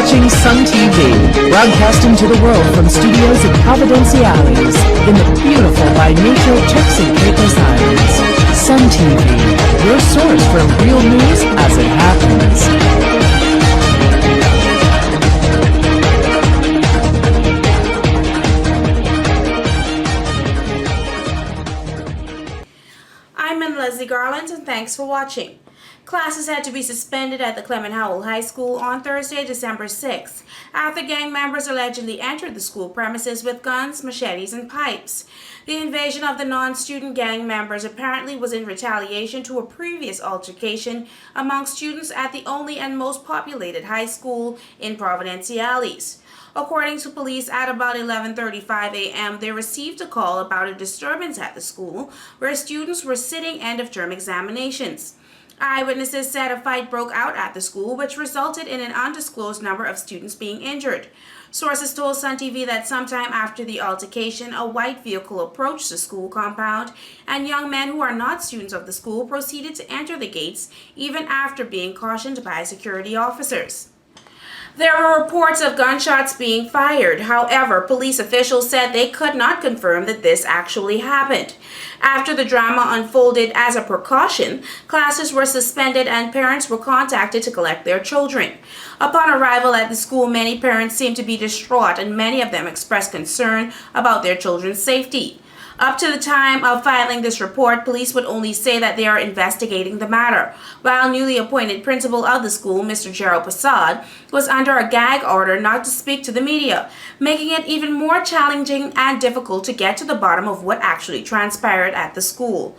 watching Sun TV, broadcasting to the world from studios in Providenciales, in the beautiful by nature Turks and Caicos Islands. Sun TV, your source for real news as it happens. I'm Leslie Garland, and thanks for watching. Classes had to be suspended at the Clement Howell High School on Thursday, December 6th, after gang members allegedly entered the school premises with guns, machetes, and pipes. The invasion of the non-student gang members apparently was in retaliation to a previous altercation among students at the only and most populated high school in Providenciales. According to police, at about 11:35 a.m., they received a call about a disturbance at the school where students were sitting end-of-term examinations. Eyewitnesses said a fight broke out at the school, which resulted in an undisclosed number of students being injured. Sources told Sun TV that sometime after the altercation, a white vehicle approached the school compound, and young men who are not students of the school proceeded to enter the gates, even after being cautioned by security officers. There were reports of gunshots being fired. However, police officials said they could not confirm that this actually happened. After the drama unfolded, as a precaution, classes were suspended and parents were contacted to collect their children. Upon arrival at the school, many parents seemed to be distraught, and many of them expressed concern about their children's safety. Up to the time of filing this report, police would only say that they are investigating the matter, while newly appointed principal of the school, Mr. Gerald Prasad, was under a gag order not to speak to the media, making it even more challenging and difficult to get to the bottom of what actually transpired at the school.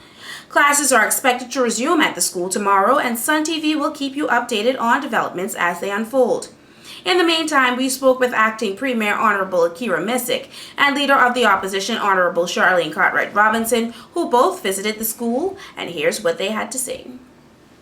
Classes are expected to resume at the school tomorrow, and Sun TV will keep you updated on developments as they unfold. In the meantime, we spoke with Acting Premier Honorable Akira Missick and Leader of the Opposition Honorable Charlene Cartwright Robinson, who both visited the school, and here's what they had to say.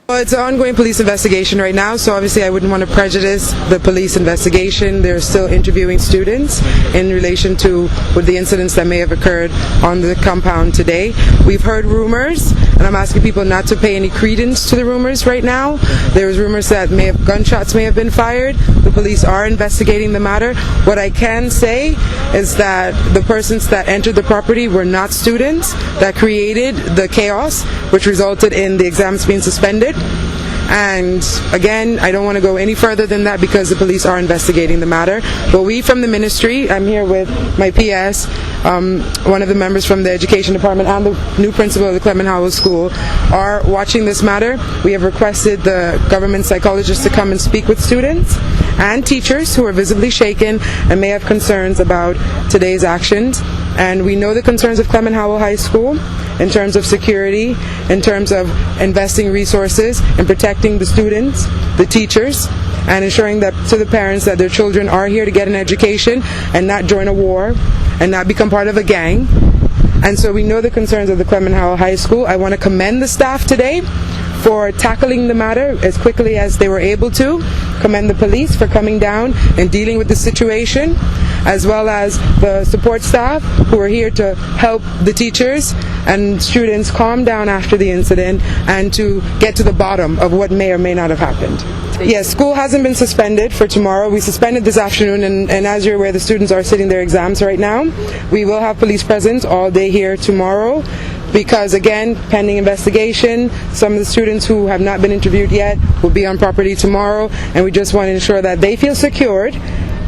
Well, it's an ongoing police investigation right now, so obviously I wouldn't want to prejudice the police investigation. They're still interviewing students in relation to the incidents that may have occurred on the compound today. We've heard rumors, and I'm asking people not to pay any credence to the rumors right now. There's rumors that gunshots may have been fired. The police are investigating the matter. What I can say is that the persons that entered the property were not students that created the chaos, which resulted in the exams being suspended. And again, I don't want to go any further than that because the police are investigating the matter. But we from the ministry, I'm here with my PS, one of the members from the education department and the new principal of the Clement Howell School, are watching this matter. We have requested the government psychologist to come and speak with students and teachers who are visibly shaken and may have concerns about today's actions. And we know the concerns of Clement Howell High School in terms of security, in terms of investing resources and protecting the students, the teachers, and ensuring that to the parents that their children are here to get an education and not join a war and not become part of a gang. And so we know the concerns of the Clement Howell High School. I want to commend the staff today for tackling the matter as quickly as they were able to, commend the police for coming down and dealing with the situation, as well as the support staff who are here to help the teachers and students calm down after the incident and to get to the bottom of what may or may not have happened. Yes, school hasn't been suspended for tomorrow. We suspended this afternoon, and as you're aware, the students are sitting their exams right now. We will have police presence all day here tomorrow because, again, pending investigation, some of the students who have not been interviewed yet will be on property tomorrow, and we just want to ensure that they feel secured,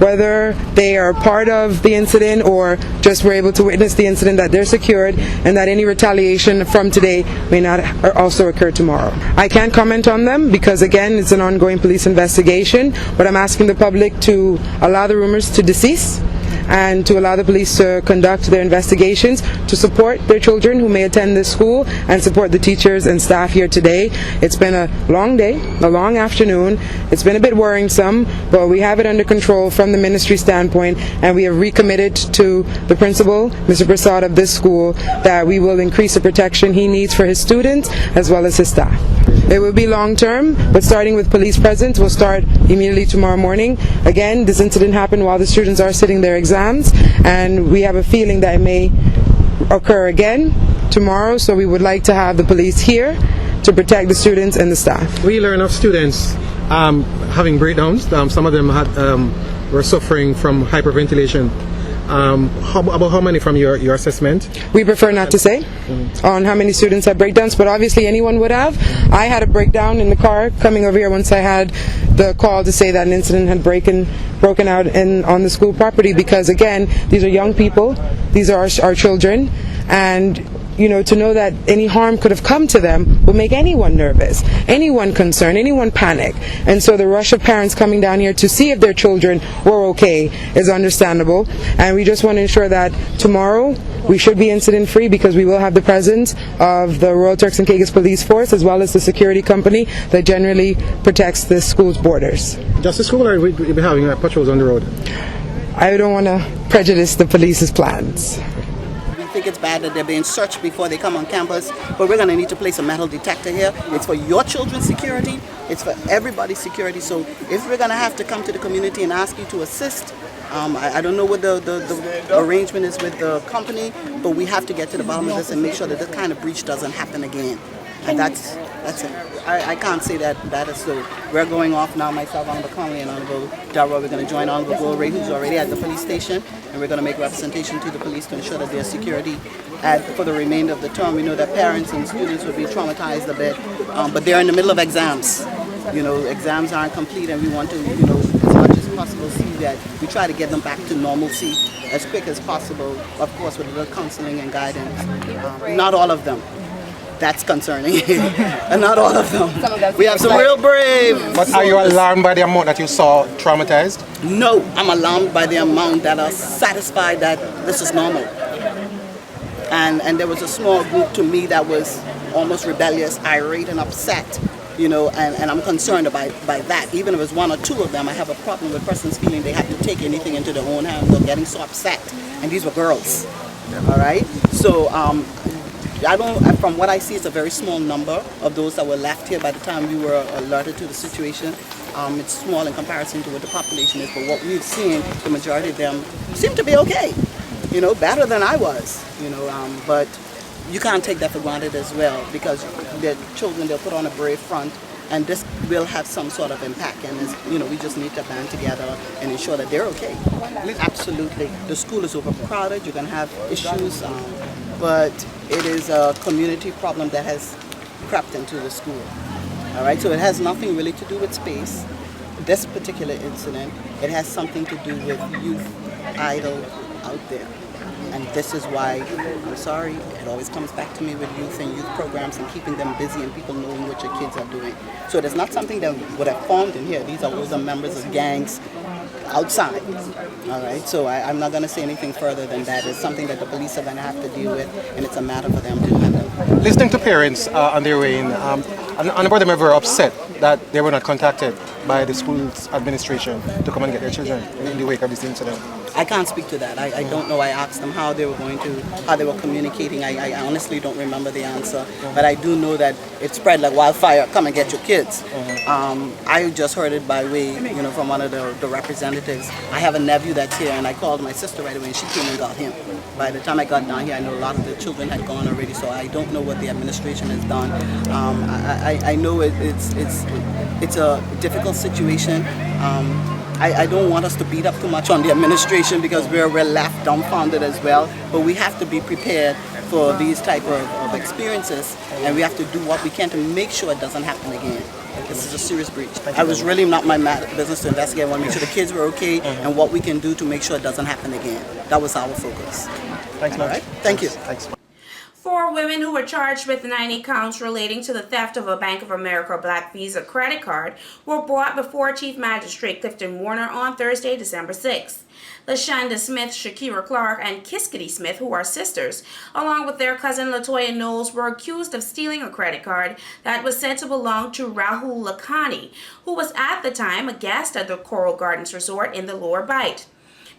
whether they are part of the incident or just were able to witness the incident, that they're secured and that any retaliation from today may not also occur tomorrow. I can't comment on them because, again, it's an ongoing police investigation, but I'm asking the public to allow the rumors to cease and to allow the police to conduct their investigations, to support their children who may attend this school and support the teachers and staff here today. It's been a long day, a long afternoon. It's been a bit worrisome, but we have it under control from the ministry standpoint, and we have recommitted to the principal, Mr. Prasad of this school, that we will increase the protection he needs for his students as well as his staff. It will be long term, but starting with police presence, we'll start immediately tomorrow morning. Again, this incident happened while the students are sitting their exams, and we have a feeling that it may occur again tomorrow, so we would like to have the police here to protect the students and the staff. We learn of students having breakdowns. Some of them were suffering from hyperventilation. About how many from your assessment? We prefer not to say on how many students have breakdowns, but obviously anyone would have. I had a breakdown in the car coming over here once I had the call to say that an incident had broken out on the school property, because again, these are young people, these are our children, and to know that any harm could have come to them will make anyone nervous, anyone concerned, anyone panic. And so the rush of parents coming down here to see if their children were okay is understandable. And we just want to ensure that tomorrow we should be incident free, because we will have the presence of the Royal Turks and Caicos Police Force as well as the security company that generally protects the school's borders. Just the school, or will we be having patrols on the road? I don't want to prejudice the police's plans. I think it's bad that they're being searched before they come on campus, but we're going to need to place a metal detector here. It's for your children's security, it's for everybody's security. So if we're going to have to come to the community and ask you to assist, I don't know what the arrangement is with the company, but we have to get to the bottom of this and make sure that this kind of breach doesn't happen again. And that's it. I can't say that is so. We're going off now, myself, Honorable Conley, and Honorable Darrow. We're going to join Honorable Will Ray, who's already at the police station, and we're going to make representation to the police to ensure that their security for the remainder of the term. We know that parents and students will be traumatized a bit, but they're in the middle of exams. Exams aren't complete, and we want to, as much as possible, see that we try to get them back to normalcy as quick as possible, of course, with a little counseling and guidance. Not all of them. That's concerning. And not all of them. We have some real brave. But are you alarmed by the amount that you saw traumatized? No, I'm alarmed by the amount that are satisfied that this is normal. And there was a small group to me that was almost rebellious, irate, and upset. And I'm concerned by that. Even if it's one or two of them, I have a problem with persons feeling they have to take anything into their own hands or getting so upset. And these were girls. All right? So, from what I see, it's a very small number of those that were left here by the time we were alerted to the situation. It's small in comparison to what the population is, but what we've seen, the majority of them seem to be okay. Better than I was. But you can't take that for granted as well, because their children, they'll put on a brave front, and this will have some sort of impact. And we just need to band together and ensure that they're okay. Absolutely. The school is overcrowded. You're going to have issues. But it is a community problem that has crept into the school. All right, so it has nothing really to do with space. This particular incident, it has something to do with youth idle out there. And this is why, I'm sorry, it always comes back to me with youth and youth programs and keeping them busy and people knowing what your kids are doing. So it is not something that would have formed in here. These are older members of gangs outside. All right, so I'm not going to say anything further than that. It's something that the police are going to have to deal with, and it's a matter for them to handle. Listening to parents on their way in, a number of them were upset that they were not contacted by the school's administration to come and get their children in the wake of this incident. I can't speak to that. I don't know. I asked them how they were communicating. I honestly don't remember the answer, but I do know that it spread like wildfire. Come and get your kids. I just heard it by way, from one of the representatives. I have a nephew that's here, and I called my sister right away, and she came and got him. By the time I got down here, I know a lot of the children had gone already, so I don't know what the administration has done. I know it's a difficult situation. I don't want us to beat up too much on the administration, because we're left dumbfounded as well. But we have to be prepared for these type of experiences, and we have to do what we can to make sure it doesn't happen again. This is a serious breach. I was really not my business to investigate. I want to make sure the kids were okay and what we can do to make sure it doesn't happen again. That was our focus. Thanks, All right? Thank you. Thanks. 4 women who were charged with 90 counts relating to the theft of a Bank of America Black Visa credit card were brought before Chief Magistrate Clifton Warner on Thursday, December 6th. LaShonda Smith, Shakira Clark, and Kiskety Smith, who are sisters, along with their cousin LaToya Knowles, were accused of stealing a credit card that was said to belong to Rahul Lakhani, who was at the time a guest at the Coral Gardens Resort in the Lower Bight.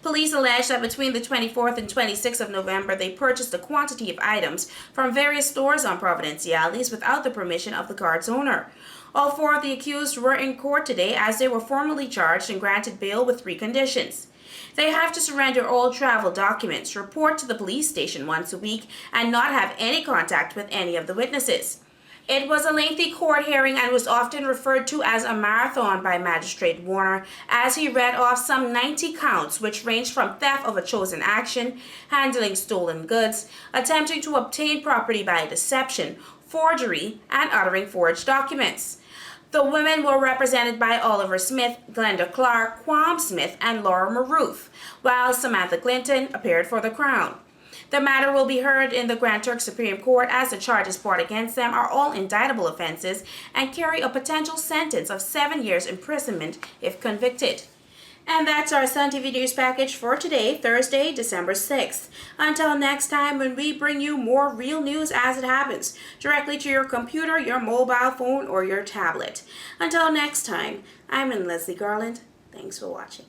Police allege that between the 24th and 26th of November, they purchased a quantity of items from various stores on Providenciales without the permission of the card's owner. All 4 of the accused were in court today as they were formally charged and granted bail with 3 conditions. They have to surrender all travel documents, report to the police station once a week, and not have any contact with any of the witnesses. It was a lengthy court hearing and was often referred to as a marathon by Magistrate Warner, as he read off some 90 counts, which ranged from theft of a chosen action, handling stolen goods, attempting to obtain property by deception, forgery, and uttering forged documents. The women were represented by Oliver Smith, Glenda Clark, Quam Smith, and Laura Maroof, while Samantha Clinton appeared for the Crown. The matter will be heard in the Grand Turk Supreme Court, as the charges brought against them are all indictable offenses and carry a potential sentence of 7 years imprisonment if convicted. And that's our Sun TV News package for today, Thursday, December 6th. Until next time, when we bring you more real news as it happens, directly to your computer, your mobile phone, or your tablet. Until next time, I'm Leslie Garland. Thanks for watching.